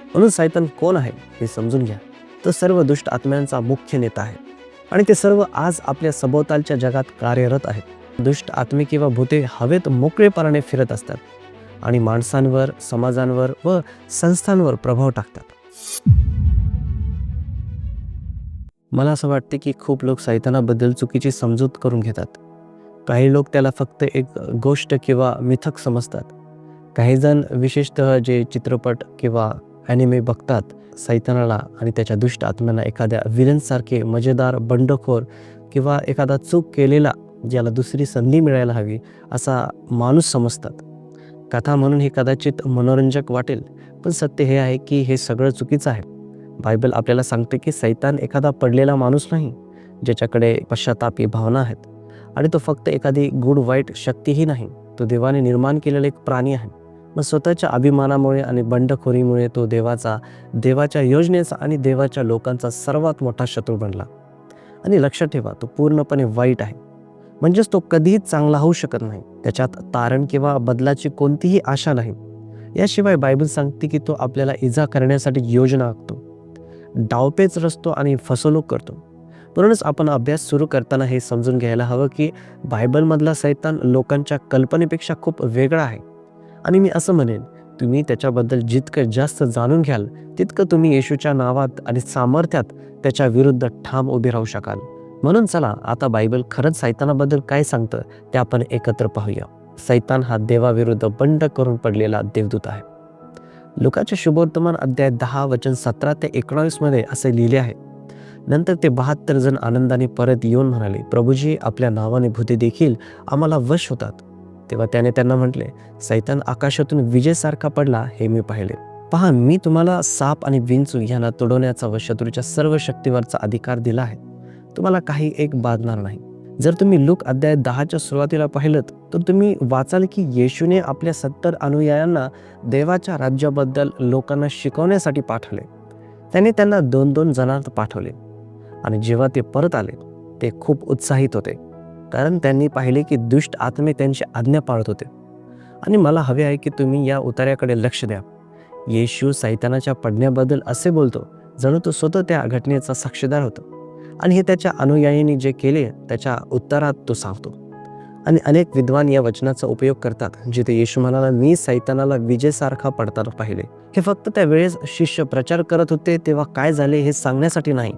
म्हणून सैतान कोण आहे हे समजून घ्या. तो सर्व दुष्ट आत्म्यांचा मुख्य नेता आहे आणि ते सर्व आज आपल्या सभोवतालच्या जगात कार्यरत आहेत. दुष्ट आत्मे किंवा भूते हवेत मोकळेपणाने फिरत असतात आणि माणसांवर, समाजांवर व संस्थांवर प्रभाव टाकतात. मला असं वाटते की खूप लोक सैतानाबद्दल चुकीची समजूत करून घेतात. काही लोक त्याला फक्त एक गोष्ट किंवा मिथक समजतात. काही जण विशेषतः जे चित्रपट किंवा ॲनिमे बघतात, सैतानाला आणि त्याच्या दुष्ट आत्म्यांना एखाद्या विलनसारखे मजेदार, बंडखोर किंवा एखादा चूक केलेला, ज्याला दुसरी संधी मिळायला हवी असा माणूस समजतात. कथा म्हणून हे कदाचित मनोरंजक वाटेल, पण सत्य हे आहे की हे सगळं चुकीचं आहे. बायबल आपल्याला सांगते की सैतान एखादा पडलेला माणूस नाही, ज्याच्याकडे पश्चातापी भावना आहेत. आणि तो फक्त एखादी गुड वाईट शक्तीही नाही. तो देवाने निर्माण केलेला एक प्राणी आहे. मग स्वतःच्या अभिमानामुळे आणि बंडखोरीमुळे तो देवाच्या योजनेचा आणि देवाच्या लोकांचा सर्वात मोठा शत्रू बनला. आणि लक्षात ठेवा, तो पूर्णपणे वाईट आहे. म्हणजेच तो कधीही चांगला होऊ शकत नाही. त्याच्यात तारण किंवा बदलाची कोणतीही आशा नाही. याशिवाय बायबल सांगते की तो आपल्याला इजा करण्यासाठी योजना आखतो, डावपेच रचतो आणि फसवणूक करतो. म्हणूनच आपण अभ्यास सुरू करताना हे समजून घ्यायला हवं की बायबलमधला सैतान लोकांच्या कल्पनेपेक्षा खूप वेगळा आहे. आणि मी असं म्हणेन, तुम्ही त्याच्याबद्दल जितकं जास्त जाणून घ्याल, तितकं तुम्ही येशूच्या नावात आणि सामर्थ्यात त्याच्या विरुद्ध ठाम उभे राहू शकाल. म्हणून चला आता बायबल खरंच सैतानाबद्दल काय सांगतं ते आपण एकत्र पाहूया. सैतान हा देवाविरुद्ध बंड करून पडलेला देवदूत आहे. लुकाच्या शुभवर्तमान अध्याय 10 वचन 17 ते 19 मध्ये असे लिहिले आहे. नंतर ते 72 जण आनंदाने परत येऊन म्हणाले, प्रभूजी, आपल्या नावाने भूते देखील आम्हाला वश होतात. तेव्हा त्याने त्यांना म्हटले, सैतान आकाशातून विजेसारखा पडला हे मी पाहिले. पहा, मी तुम्हाला साप आणि विंचू यांना तुडवण्याचा व शत्रूच्या सर्व शक्तीवरचा अधिकार दिला आहे. तुम्हाला काही एक बाधणार नाही. जर तुम्ही लूक अध्याय 10च्या सुरुवातीला पाहिलं तर तुम्ही वाचाल की येशूने आपल्या 70 अनुयायांना देवाच्या राज्याबद्दल लोकांना शिकवण्यासाठी पाठवले. त्याने त्यांना 2-2 जणांना पाठवले आणि जेव्हा ते परत आले ते खूप उत्साहित होते, कारण त्यांनी पाहिले की दुष्ट आत्मे त्यांची आज्ञा पाळत होते. आणि मला हवे आहे की तुम्ही या उतार्याकडे लक्ष द्या. येशू सैतानाच्या पडण्याबद्दल असे बोलतो जणू तो स्वतः त्या घटनेचा साक्षीदार होता आणि हे त्याच्या अनुयायींनी जे केले त्याच्या उत्तरात तो सांगतो. आणि अनेक विद्वान या वचनाचा उपयोग करतात, जिथे येशू म्हणाला, मी सैतानाला विजेसारखा पडताना पाहिले. हे फक्त त्या वेळेस शिष्य प्रचार करत होते तेव्हा काय झाले हे सांगण्यासाठी नाही,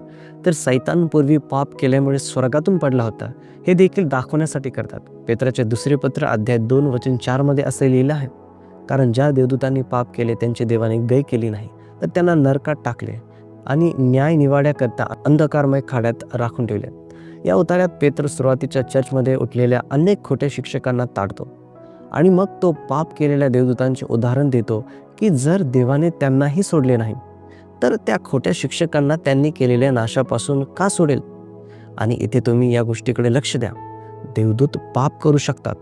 तर सैतान पूर्वी पाप केल्यामुळे स्वर्गातून पडला होता हे देखील दाखवण्यासाठी करतात. पेत्राचे दुसरे पत्र अध्याय 2 वचन 4 मध्ये असे लिहिलं आहे, कारण ज्या देवदूतांनी पाप केले त्यांची देवाने गय केली नाही, तर त्यांना नरकात टाकले आणि न्याय निवाड्याकरता अंधकारमय खाड्यात राखून ठेवले. या उतार्यात पेत्र सुरुवातीच्या चर्चमध्ये उठलेल्या अनेक खोट्या शिक्षकांना ताडतो आणि मग तो पाप केलेल्या देवदूतांचे उदाहरण देतो की जर देवाने त्यांनाही सोडले नाही तर त्या खोट्या शिक्षकांना त्यांनी केलेल्या नाशापासून का सोडेल. आणि इथे तुम्ही या गोष्टीकडे लक्ष द्या. देवदूत पाप करू शकतात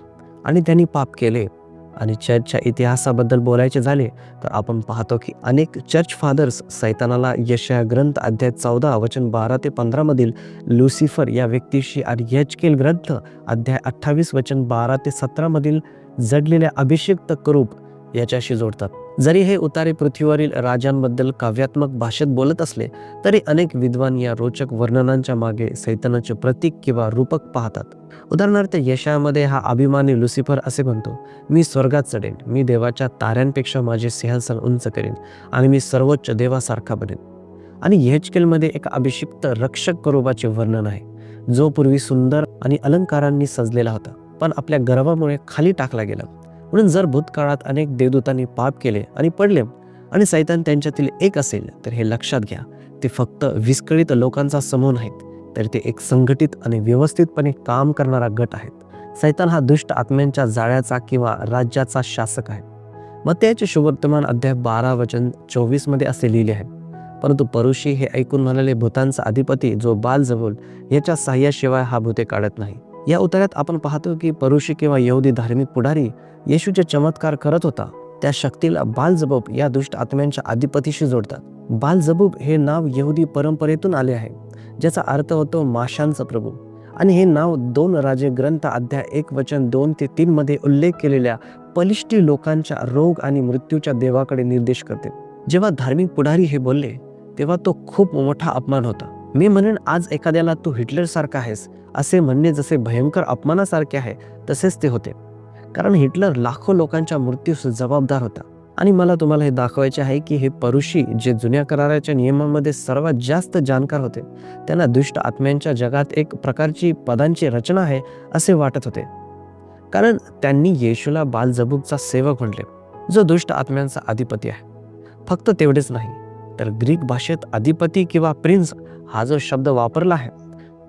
आणि त्यांनी पाप केले. आणि चर्चच्या इतिहासाबद्दल बोलायचे झाले तर आपण पाहतो की अनेक चर्च फादर्स सैतानाला यशाया ग्रंथ अध्याय 14 वचन 12 ते 15 मधील लुसिफर या व्यक्तीशी आणि यजकेल ग्रंथ अध्याय 28 वचन 12 ते 17 मधील जडलेल्या अभिषिक्त करूप याच्याशी जोडतात. जरी हे उतारे पृथ्वीवरील राजांबद्दल काव्यात्मक भाषेत बोलत असले तरी अनेक विद्वान या रोचक वर्णनांच्या मागे सैतानाचे प्रतीक किंवा रूपक पाहतात. उदाहरणार्थ यशायामध्ये हा अभिमानी लुसिफर असे म्हणतो, मी स्वर्गात चढेन, मी देवाच्या ताऱ्यांपेक्षा माझे सिंहासन उंच करेन आणि मी सर्वोच्च देवासारखा बनेन. आणि यहेजकेलमध्ये एक अभिषिक्त रक्षक करूबाचे वर्णन आहे, जो पूर्वी सुंदर आणि अलंकारांनी सजलेला होता पण आपल्या गर्वामुळे खाली टाकला गेला. म्हणून जर भूतकाळात अनेक देवदूतांनी पाप केले आणि पडले आणि सैतान त्यांच्यातील एक असेल तर हे लक्षात घ्या, ते फक्त विस्कळीत लोकांचा समूह नाहीत, तर ते एक संघटित आणि व्यवस्थितपणे काम करणारा गट आहेत. सैतान हा दुष्ट आत्म्यांच्या जाळ्याचा किंवा राज्याचा शासक आहे. मत्तेचे शुभवर्तमान अध्याय 12 वचन 24 मध्ये असे लिहिले आहे, परंतु परुषी हे ऐकून म्हणाले, भूतांचा अधिपती जो बालजबूल याच्या साह्याशिवाय हा भूते काढत नाही. या उतार्यात आपण पाहतो की परुषी किंवा यहुदी धार्मिक पुढारी येशूचे चमत्कार करत होता त्या शक्तीला बालजबूब या दुष्ट आत्म्यांच्या अधिपतीशी जोडतात. बालजबूब हे नाव यहुदी परंपरेतून आले आहे, ज्याचा अर्थ होतो माशांचा प्रभू. आणि हे नाव 2 राजे ग्रंथ अध्याय 1 वचन 2 ते 3 मध्ये उल्लेख केलेल्या पलिष्टी लोकांच्या रोग आणि मृत्यूच्या देवाकडे निर्देश करते. जेव्हा धार्मिक पुढारी हे बोलले तेव्हा तो खूप मोठा अपमान होता. मी म्हणेन आज एखाद्याला तू हिटलर सारखा आहेस असे म्हणणे जसे भयंकर अपमानासारखे आहे तसेच ते होते. कारण हिटलर लाखो लोकांच्या मृत्यूस जबाबदार होता. आणि मला तुम्हाला हे दाखवायचे आहे की हे परुषी जे जुन्या कराराच्या नियमांमध्ये सर्वात जास्त जाणकार होते, त्यांना दुष्ट आत्म्यांच्या जगात एक प्रकारची पदांची रचना आहे असे वाटत होते. कारण त्यांनी येशूला बालजबूबचा सेवक म्हटले, जो दुष्ट आत्म्यांचा अधिपती आहे. फक्त तेवढेच नाही, तर ग्रीक भाषेत अधिपती किंवा प्रिन्स हा जो शब्द वापरला आहे,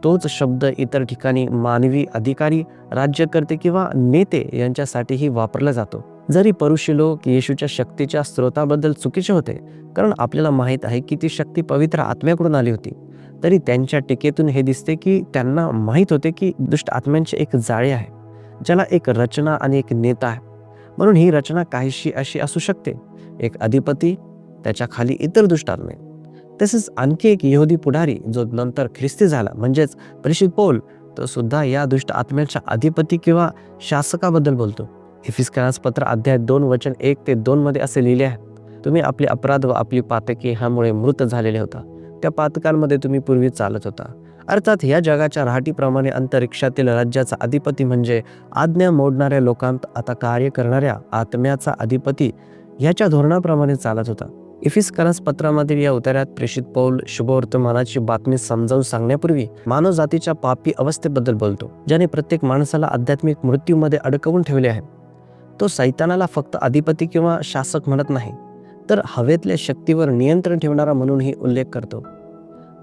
तोच शब्द इतर ठिकाणी मानवी अधिकारी, राज्यकर्ते किंवा नेते यांच्यासाठीही वापरला जातो. जरी परुषी लोक येशूच्या शक्तीच्या स्रोताबद्दल चुकीचे होते, कारण आपल्याला माहीत आहे की ती शक्ती पवित्र आत्म्याकडून आली होती, तरी त्यांच्या टीकेतून हे दिसते की त्यांना माहीत होते की दुष्ट आत्म्यांचे एक जाळे आहे, ज्याला एक रचना आणि एक नेता आहे. म्हणून ही रचना काहीशी अशी असू शकते: एक अधिपती, त्याच्या खाली इतर दुष्ट आत्मे. तसेच आणखी एक यहुदी पुढारी जो नंतर ख्रिस्ती झाला, म्हणजेच प्रेषित पौल, तो सुद्धा या दुष्ट आत्म्यांच्या अधिपती किंवा शासकाबद्दल बोलतो. इफिस्करास पत्र अध्याय 2 वचन 1 ते 2 मध्ये असे लिहिले आहे: तुम्ही आपले अपराध व आपली पातके ह्यामुळे मृत झालेले होता. त्या पातकांमध्ये तुम्ही पूर्वी चालत होता. अर्थात या जगाच्या राहटीप्रमाणे अंतरिक्षातील राज्याचा अधिपती म्हणजे आज्ञा मोडणाऱ्या लोकांत आता कार्य करणाऱ्या आत्म्याचा अधिपती ह्याच्या धोरणाप्रमाणे चालत होता. इफिस्करास पत्रामधील या उतार्यात प्रेषित पौल शुभवर्तमानाची बातमी समजावून सांगण्यापूर्वी मानव जातीच्या पापी अवस्थेबद्दल बोलतो, ज्याने प्रत्येक माणसाला आध्यात्मिक मृत्यूमध्ये अडकवून ठेवले आहे. तो सैतानाला फक्त अधिपती किंवा शासक म्हणत नाही, तर हवेतल्या शक्तीवर नियंत्रण ठेवणारा म्हणूनही उल्लेख करतो.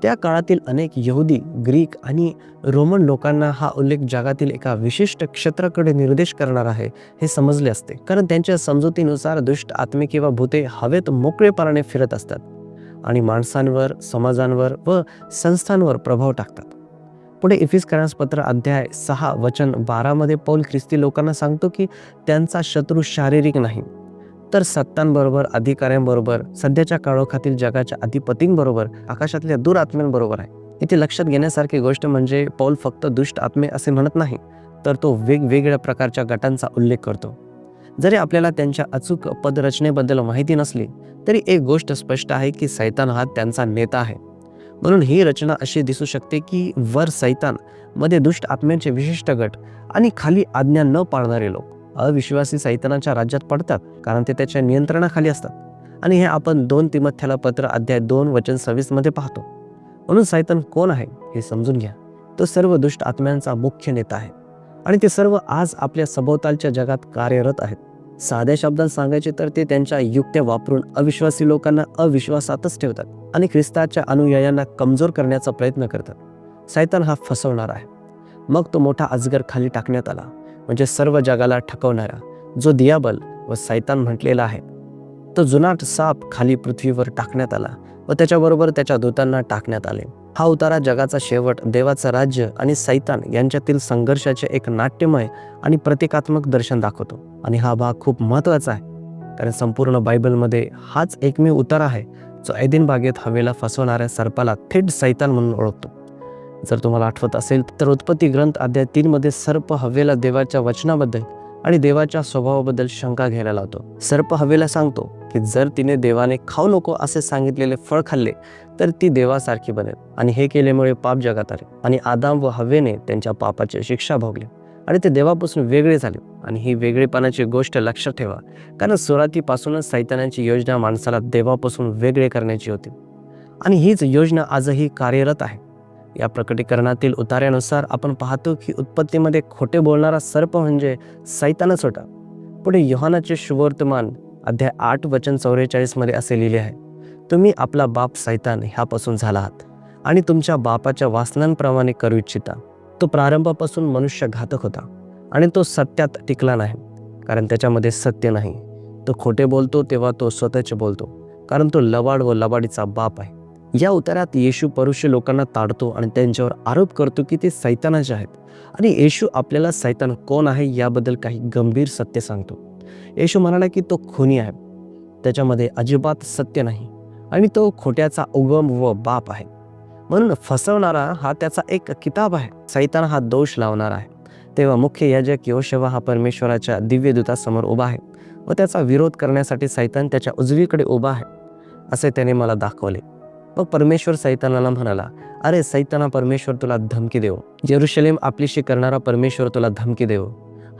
त्या काळातील अनेक यहुदी, ग्रीक आणि रोमन लोकांना हा उल्लेख जगातील एका विशिष्ट क्षेत्राकडे निर्देश करणार आहे हे समजले असते, कारण त्यांच्या समजुतीनुसार दुष्ट आत्मे किंवा भूते हवेत मोकळेपणाने फिरत असतात आणि माणसांवर, समाजांवर व संस्थांवर प्रभाव टाकतात. पुढे इफिस्करास पत्र अध्याय 6 वचन 12 मध्ये पौल ख्रिस्ती लोकांना सांगतो की त्यांचा शत्रू शारीरिक नाही, तर सत्तांबरोबर, अधिकाऱ्यांबरोबर, सध्याच्या काळोखातील जगाच्या अधिपतींबरोबर, आकाशातल्या दुरात्म्यांबरोबर आहे. इथे लक्षात घेण्यासारखी गोष्ट म्हणजे पौल फक्त दुष्ट आत्मे असे म्हणत नाही, तर तो वेगवेगळ्या प्रकारच्या गटांचा उल्लेख करतो. जरी आपल्याला त्यांच्या अचूक पदरचनेबद्दल माहिती नसली, तरी एक गोष्ट स्पष्ट आहे की सैतान हा त्यांचा नेता आहे. म्हणून ही रचना अशी दिसू शकते की वर सैतान, मध्ये दुष्ट आत्म्यांचे विशिष्ट गट आणि खाली आज्ञा न पाळणारे लोक. अविश्वासी सैतानाच्या राज्यात पडतात, कारण ते त्याच्या नियंत्रणाखाली असतात. आणि हे आपण 2 तिमोथेला पत्र अध्याय 2 वचन 26 मध्ये पाहतो. म्हणून सैतान कोण आहे हे समजून घ्या. तो सर्व दुष्ट आत्म्यांचा मुख्य नेता आहे आणि ते सर्व आज आपल्या सभोवतालच्या जगात कार्यरत आहेत. साध्या शब्दात सांगायचे तर ते त्यांच्या युक्त्या वापरून अविश्वासी लोकांना अविश्वासातच ठेवतात आणि ख्रिस्ताच्या अनुयायांना कमजोर करण्याचा प्रयत्न करतात. सैतान हा फसवणारा आहे. मग तो मोठा अजगर खाली टाकण्यात आला, म्हणजे सर्व जगाला ठकवणारा, जो दियाबल व सैतान म्हटलेला आहे. तो जुनाट साप खाली पृथ्वीवर टाकण्यात आला व त्याच्याबरोबर त्याच्या दूतांना टाकण्यात आले. हा उतारा जगाचा शेवट, देवाचं राज्य आणि सैतान यांच्यातील संघर्षाचे एक नाट्यमय आणि प्रतिकात्मक दर्शन दाखवतो. आणि हा भाग खूप महत्त्वाचा आहे, कारण संपूर्ण बायबलमध्ये हाच एकमेव उतारा आहे जो एदेन बागेत हवेला फसवणाऱ्या सर्पाला थेट सैतान म्हणून ओळखतो. जर तुम्हाला आठवत असेल तर उत्पत्ती ग्रंथ अध्याय 3 मध्ये सर्प हवेला देवाच्या वचनाबद्दल आणि देवाच्या स्वभावाबद्दल शंका घ्यायला लावतो. सर्प हवेला सांगतो की जर तिने देवाने खाऊ नको असे सांगितलेले फळ खाल्ले तर ती देवासारखी बनेल, आणि हे केल्यामुळे पाप जगात आले आणि आदाम व हव्वेने त्यांच्या पापाची शिक्षा भोगली आणि ते देवापासून वेगळे झाले. आणि ही वेगळेपणाची गोष्ट लक्षात ठेवा, कारण सुरुवातीपासूनच सैतानाची योजना माणसाला देवापासून वेगळे करण्याची होती आणि हीच योजना आजही कार्यरत आहे. या प्रकटीकरणातील उतार्यानुसार आपण पाहतो की उत्पत्तीमध्ये खोटे बोलणारा सर्प म्हणजे सैतानच होता. पुढे योहानाचे शुभवर्तमान अध्याय 8 वचन 44 मध्ये असे लिहिले आहे: तुम्ही आपला बाप सैतान ह्यापासून झाला आहात आणि तुमच्या बापाच्या वासनांप्रमाणे करू इच्छिता. तो प्रारंभापासून मनुष्य घातक होता आणि तो सत्यात टिकला नाही, कारण त्याच्यामध्ये सत्य नाही. तो खोटे बोलतो तेव्हा तो स्वतःचे बोलतो, कारण तो लबाड व लबाडीचा बाप आहे. या उतारात येशू परुषी लोकांना ताडतो आणि त्यांच्यावर आरोप करतो की ते सैतानाचे आहेत. आणि येशू आपल्याला सैतान कोण आहे याबद्दल काही गंभीर सत्य सांगतो. येशू म्हणाला की तो खुनी आहे, त्याच्यामध्ये अजिबात सत्य नाही आणि तो खोट्याचा उगम व बाप आहे. म्हणून फसवणारा हा त्याचा एक किताब आहे. सैतान हा दोष लावणारा आहे. तेव्हा मुख्य याजक यहोशुवा हा परमेश्वराच्या दिव्य दूतासमोर उभा आहे व त्याचा विरोध करण्यासाठी सैतान त्याच्या उजवीकडे उभा आहे. असे त्याने मला दाखवले. मग परमेश्वर सैतानाला म्हणाला, अरे सैताना, परमेश्वर तुला धमकी देव, जेरुशलेम आपलीशी करणारा परमेश्वर तुला धमकी देव,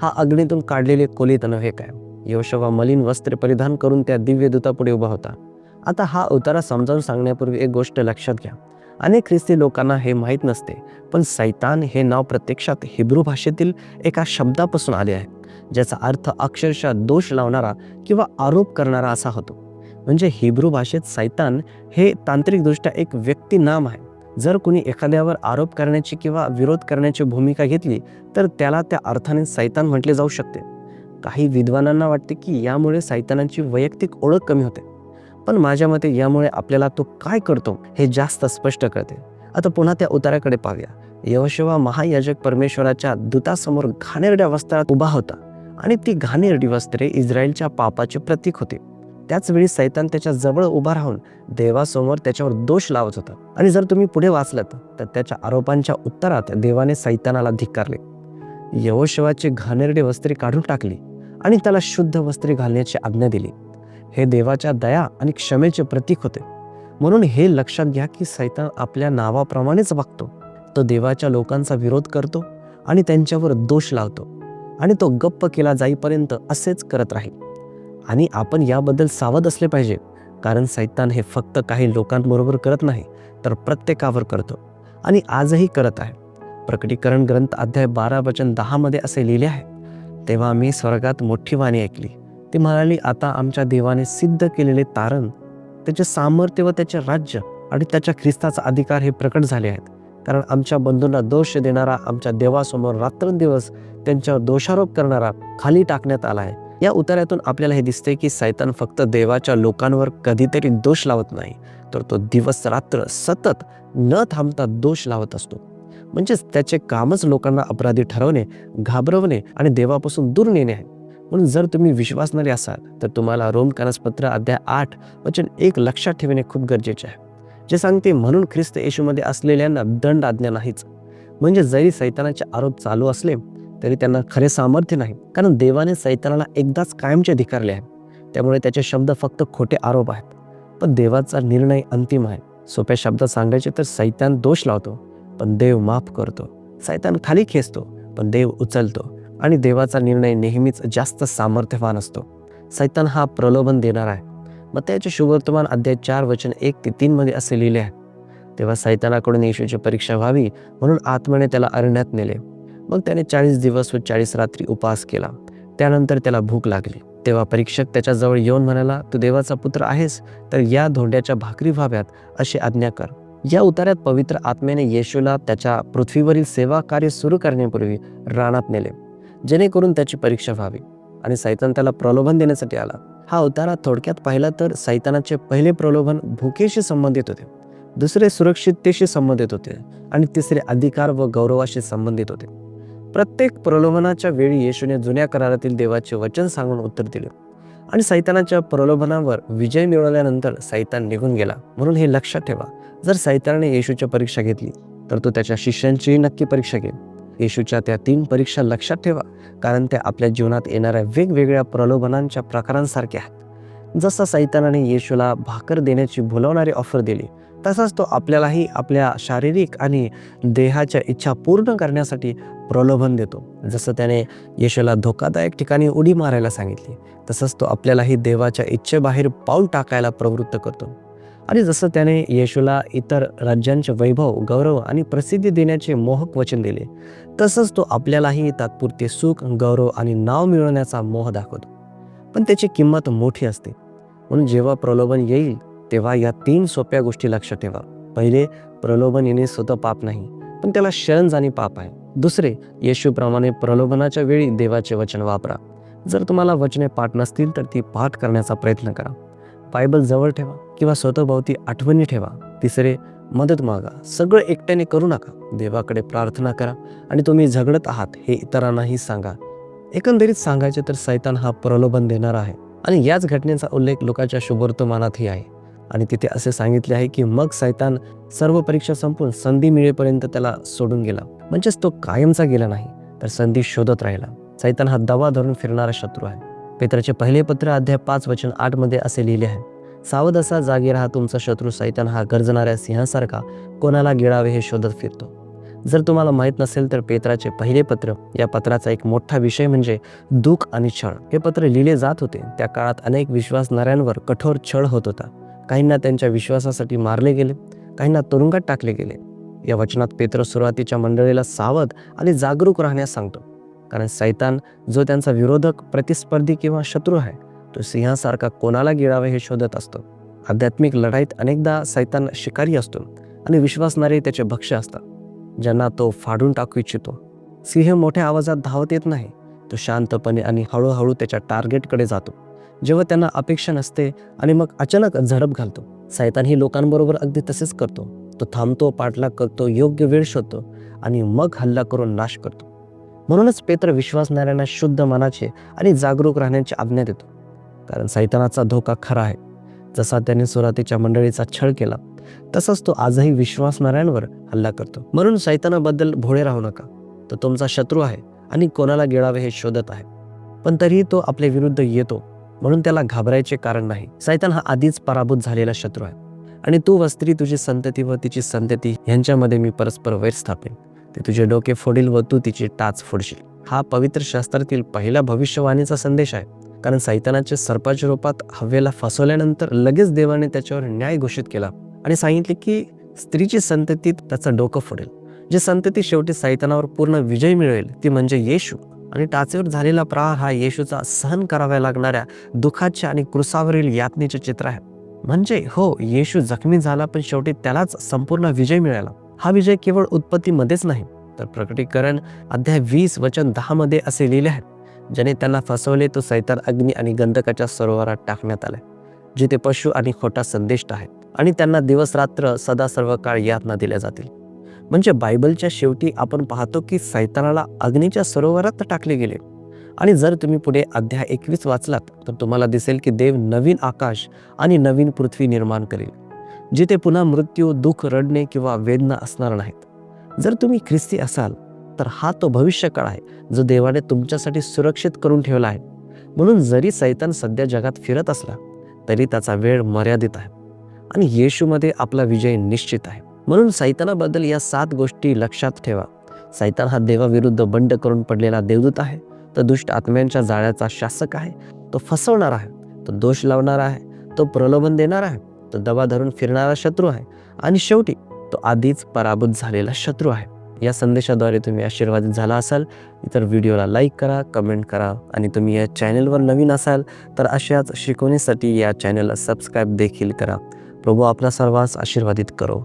हा अग्नीतून काढलेले कोलीत नव्हे काय? यहोशुवा मलिन वस्त्र परिधान करून त्या दिव्य दूतापुढे उभा होता. आता हा उतारा समजावून सांगण्यापूर्वी एक गोष्ट लक्षात घ्या. अनेक ख्रिस्ती लोकांना हे माहीत नसते, पण सैतान हे नाव प्रत्यक्षात हिब्रू भाषेतील एका शब्दापासून आले आहे, ज्याचा अर्थ अक्षरशः दोष लावणारा किंवा आरोप करणारा असा होतो. म्हणजे हिब्रू भाषेत सैतान हे तांत्रिकदृष्ट्या एक व्यक्ती नाम आहे. जर कुणी एखाद्यावर आरोप करण्याची किंवा विरोध करण्याची भूमिका घेतली तर त्याला त्या अर्थाने सैतान म्हटले जाऊ शकते. काही विद्वानांना वाटते की यामुळे सैतानाची वैयक्तिक ओळख कमी होते, पण माझ्या मते यामुळे आपल्याला तो काय करतो हे जास्त स्पष्ट कळते. आता पुन्हा त्या उताराकडे पाहूया. यहोशुवा महायाजक परमेश्वराच्या दूतासमोर घाणेरड्या वस्त्रात उभा होता आणि ती घाणेरडी वस्त्रे इस्रायलच्या पापाचे प्रतीक होते. त्याच वेळी सैतान त्याच्या जवळ उभा राहून देवासमोर त्याच्यावर दोष लावत होता. आणि जर तुम्ही पुढे वाचलात तर त्याच्या आरोपांच्या उत्तरात देवाने सैतानाला धिक्कारले, यहोशुवाची घाणेरडी वस्त्रे काढून टाकली आणि त्याला शुद्ध वस्त्रे घालण्याची आज्ञा दिली. हे देवाच्या दया आणि क्षमेचे प्रतीक होते. म्हणून हे लक्षात घ्या की सैतान आपल्या नावाप्रमाणेच वागतो. तो देवाच्या लोकांचा विरोध करतो आणि त्यांच्यावर दोष लावतो, आणि तो गप्प केला जाईपर्यंत असेच करत राहील. आणि आपण याबद्दल सावध असले पाहिजे, कारण सैतान हे फक्त काही लोकांबरोबर करत नाही, तर प्रत्येकावर करतो आणि आजही करत आहे. प्रकटीकरण ग्रंथ अध्याय 12 वचन 10 मध्ये असे लिहिले आहे, तेव्हा मी स्वर्गात मोठी वाणी ऐकली. ती म्हणाली, आता आमच्या देवाने सिद्ध केलेले तारण, त्याचे सामर्थ्य व त्याचे राज्य आणि त्याच्या ख्रिस्ताचा अधिकार हे प्रकट झाले आहेत. कारण आमच्या बंधूंना दोष देणारा आमच्या देवासमोर रात्रंदिवस त्यांच्यावर दोषारोप करणारा खाली टाकण्यात आला आहे. या उतार्यातून आपल्याला हे दिसते की सैतान फक्त देवाच्या लोकांवर कधीतरी दोष लावत नाही, तर तो दिवस रात्र सतत न थांबता दोष लावत असतो. म्हणजेच त्याचे कामच लोकांना अपराधी ठरवणे, घाबरवणे आणि देवापासून दूर नेणे आहे. म्हणून जर तुम्ही विश्वासणारे असाल तर तुम्हाला रोमकानसपत्र अध्याय 8 वचन 1 लक्षात ठेवणे खूप गरजेचे आहे, जे सांगते, म्हणून ख्रिस्त येशूमध्ये असलेल्यांना दंड आज्ञा नाहीच. म्हणजे जरी सैतानाचे आरोप चालू असले तरी त्यांना खरे सामर्थ्य नाही, कारण देवाने सैतानाला एकदाच कायमचे धिक्कारले आहे. त्यामुळे त्याचे शब्द फक्त खोटे आरोप आहेत, पण देवाचा निर्णय अंतिम आहे. सोप्या शब्दात सांगायचे तर सैतान दोष लावतो पण देव माफ करतो. सैतान खाली खेचतो पण देव उचलतो, आणि देवाचा निर्णय नेहमीच जास्त सामर्थ्यवान असतो. सैतान हा प्रलोभन देणार आहे. मत्तयाचे शुभवर्तमान अध्याय 4 वचन 1 ते 3 मध्ये असे लिहिले आहे, तेव्हा सैतानाकडून येशूची परीक्षा व्हावी म्हणून आत्म्याने त्याला अरण्यात नेले. मग त्याने 40 दिवस व 40 रात्री उपवास केला. त्यानंतर त्याला भूक लागली. तेव्हा परीक्षक त्याच्याजवळ येऊन म्हणाला, तू देवाचा पुत्र आहेस तर या धोंड्याच्या भाकरी व्हाव्यात अशी आज्ञा कर. या उतार्यात पवित्र आत्म्याने येशूला त्याच्या पृथ्वीवरील सेवा कार्य सुरू करण्यापूर्वी रानात नेले, जेणेकरून त्याची परीक्षा व्हावी, आणि सैतान त्याला प्रलोभन देण्यासाठी आला. हा उतारा थोडक्यात पाहिला तर सैतानाचे पहिले प्रलोभन भुकेशी संबंधित होते, दुसरे सुरक्षिततेशी संबंधित होते, आणि तिसरे अधिकार व गौरवाशी संबंधित होते. प्रत्येक प्रलोभनाच्या वेळी येशूने जुन्या करारातील देवाचे वचन सांगून उत्तर दिले, आणि सैतानाच्या प्रलोभनावर विजय मिळवल्यानंतर सैतान निघून गेला. म्हणून हे लक्षात ठेवा, जर सैतानाने येशूची परीक्षा घेतली तर तो त्याच्या शिष्यांचीही नक्की परीक्षा घेईल. येशूच्या त्या 3 परीक्षा लक्षात ठेवा, कारण त्या आपल्या जीवनात येणाऱ्या वेगवेगळ्या प्रलोभनांच्या प्रकारांसारख्या आहेत. जसा सैतानाने येशूला भाकर देण्याची भुलवणारी ऑफर दिली, तसाच तो आपल्यालाही आपल्या शारीरिक आणि देहाच्या इच्छा पूर्ण करण्यासाठी प्रलोभन देतो. जसं त्याने येशूला धोकादायक ठिकाणी उडी मारायला सांगितली, तसंच तो आपल्यालाही देवाच्या इच्छेबाहेर पाऊल टाकायला प्रवृत्त करतो. आणि जसं त्याने येशूला इतर राज्यांचे वैभव, गौरव आणि प्रसिद्धी देण्याचे मोहक वचन दिले, तसंच तो आपल्यालाही तात्पुरते सुख, गौरव आणि नाव मिळवण्याचा मोह दाखवतो. पण त्याची किंमत मोठी असते. म्हणून जेव्हा प्रलोभन येईल तेव्हा या 3 सोप्या गोष्टी लक्षात ठेवा. पहिले, प्रलोभन येणे स्वतः पाप नाही, पण त्याला शरण जाणे पाप आहे. दुसरे, येशूप्रमाणे प्रलोभनाच्या वेळी देवाचे वचन वापरा. जर तुम्हाला वचने पाठ नसतील तर ती पाठ करण्याचा प्रयत्न करा. बायबल जवळ ठेवा किंवा स्वतःभोवती आठवणी ठेवा. तिसरे, मदत मागा. सगळं एकट्याने करू नका. देवाकडे प्रार्थना करा, आणि तुम्ही झगडत आहात हे इतरांनाही सांगा. एकंदरीत सांगायचे तर सैतान हा प्रलोभन देणार आहे, आणि याच घटनेचा उल्लेख लोकांच्या शुभवर्तमानातही आहे. आणि तिथे असे सांगितले आहे की मग सैतान सर्व परीक्षा संपून संधी मिळेपर्यंत त्याला सोडून गेला. म्हणजेच तो कायमचा गेला नाही, तर संधी शोधत राहिला. सैतान हा दवा धरून फिरणारा शत्रू आहे. पेत्राचे पहिले पत्र अध्याय 5 वचन 8 मध्ये असे लिहिले आहे, सावध असा, जागी राहा. तुमचा शत्रू सैतान हा गर्जणाऱ्या सिंहासारखा कोणाला गिळावे हे शोधत फिरतो. जर तुम्हाला माहीत नसेल तर पेत्राचे पहिले पत्र या पत्राचा एक मोठा विषय म्हणजे दुःख आणि छळ. हे पत्र लिहिले जात होते त्या काळात अनेक विश्वासणाऱ्यांवर कठोर छळ होत होता. काहींना त्यांच्या विश्वासासाठी मारले गेले, काहींना तुरुंगात टाकले गेले. या वचनात पेत्र सुरुवातीच्या मंडळीला सावध आणि जागरूक राहण्यास सांगतो, कारण सैतान जो त्यांचा विरोधक, प्रतिस्पर्धी किंवा शत्रू आहे, तो सिंहासारखा कोणाला गिळावे हे शोधत असतो. आध्यात्मिक लढाईत अनेकदा सैतान शिकारी असतो आणि विश्वासणारे त्याचे भक्ष्य असतात, ज्यांना तो फाडून टाकू इच्छितो. सिंह मोठ्या आवाजात धावत येत नाही, तो शांतपणे आणि हळूहळू त्याच्या टार्गेटकडे जातो जेव्हा त्यांना अपेक्षा नसते, आणि मग अचानक झडप घालतो. सैतान ही लोकांबरोबर अगदी तसेच करतो. तो थांबतो, पाठलाग करतो, योग्य वेळ शोधतो आणि मग हल्ला करून नाश करतो. म्हणूनच पेत्र विश्वासणाऱ्यांना शुद्ध मनाचे आणि जागरूक राहण्याची आज्ञा देतो, कारण सैतानाचा धोका खरा आहे. जसा त्याने सुरुवातीच्या मंडळीचा छळ केला, तसाच तो आजही विश्वासणाऱ्यांवर हल्ला करतो. म्हणून सैतानाबद्दल भोळे राहू नका. तो तुमचा शत्रू आहे आणि कोणाला गिळावे हे शोधत आहे, पण तरीही तो आपल्या विरुद्ध येतो, म्हणून त्याला घाबरायचे कारण नाही. सैतान हा आधीच पराभूत झालेला शत्रू आहे, आणि तू व स्त्री, तुझी संतती व तिची संतती यांच्यामध्ये मी परस्पर वैर स्थापेन. ते तुझे डोके फोडील व तू तिची टाच फोडशील. हा पवित्र शास्त्रातील पहिला भविष्यवाणीचा संदेश आहे, कारण सैतानाचे सर्पाच्या रूपात हव्वेला फसवल्यानंतर लगेच देवाने त्याच्यावर न्याय घोषित केला आणि सांगितले की स्त्रीची संतती त्याचं डोकं फोडेल. जी संतती शेवटी सैतानावर पूर्ण विजय मिळवेल ती म्हणजे येशू, आणि टाचेवर झालेला प्रहार हा येशूचा सहन कराव्या लागणाऱ्या दुःखाचे आणि क्रुसावरील यातनेचे चित्र आहे. म्हणजे हो, येशू जखमी झाला, पण शेवटी त्यालाच संपूर्ण विजय मिळाला. हा विजय केवळ उत्पत्तीमध्येच नाही, तर प्रकटीकरण अध्याय 20 वचन 10 मध्ये असे लिहिले आहे, ज्याने त्यांना फसवले तो सैतान अग्नी आणि गंधकाच्या सरोवरात टाकण्यात आले, जिथे पशु आणि खोटा संदेष्ट आहेत, आणि त्यांना दिवस रात्र सदा सर्व काळ यातना दिल्या जातील. म्हणजे बायबलच्या शेवटी आपण पाहतो की सैतानाला अग्नीच्या सरोवरात टाकले गेले. आणि जर तुम्ही पुढे अध्याय 21 वाचलात तर तुम्हाला दिसेल की देव नवीन आकाश आणि नवीन पृथ्वी निर्माण करेल, जिथे पुन्हा मृत्यू, दुःख, रडणे किंवा वेदना असणार नाहीत. जर तुम्ही ख्रिस्ती असाल तर हा तो भविष्यकाळ आहे जो देवाने तुमच्यासाठी सुरक्षित करून ठेवला आहे. म्हणून जरी सैतान सध्या जगात फिरत असला तरी त्याचा वेळ मर्यादित आहे आणि येशूमध्ये आपला विजय निश्चित आहे. म्हणून सैतानाबद्दल या 7 गोष्टी लक्षात ठेवा. सैतान हा देवाविरुद्ध बंड करून पडलेला देवदूत आहे. तो दुष्ट आत्म्यांच्या जाळ्याचा शासक आहे. तो फसवणार आहे, तो दोष लावणार आहे, तो प्रलोभन देणार आहे, तो दबा धरून फिरणारा शत्रू आहे, आणि शेवटी तो आधीच पराभूत झालेला शत्रू आहे. या संदेशाद्वारे तुम्ही आशीर्वादित झाला असाल तर व्हिडिओला लाईक करा, कमेंट करा, आणि तुम्ही या चॅनलवर नवीन असाल तर अशाच शिकवणीसाठी या चॅनलला सबस्क्राईब देखील करा. प्रभू आपला सर्वांस आशीर्वादित करो.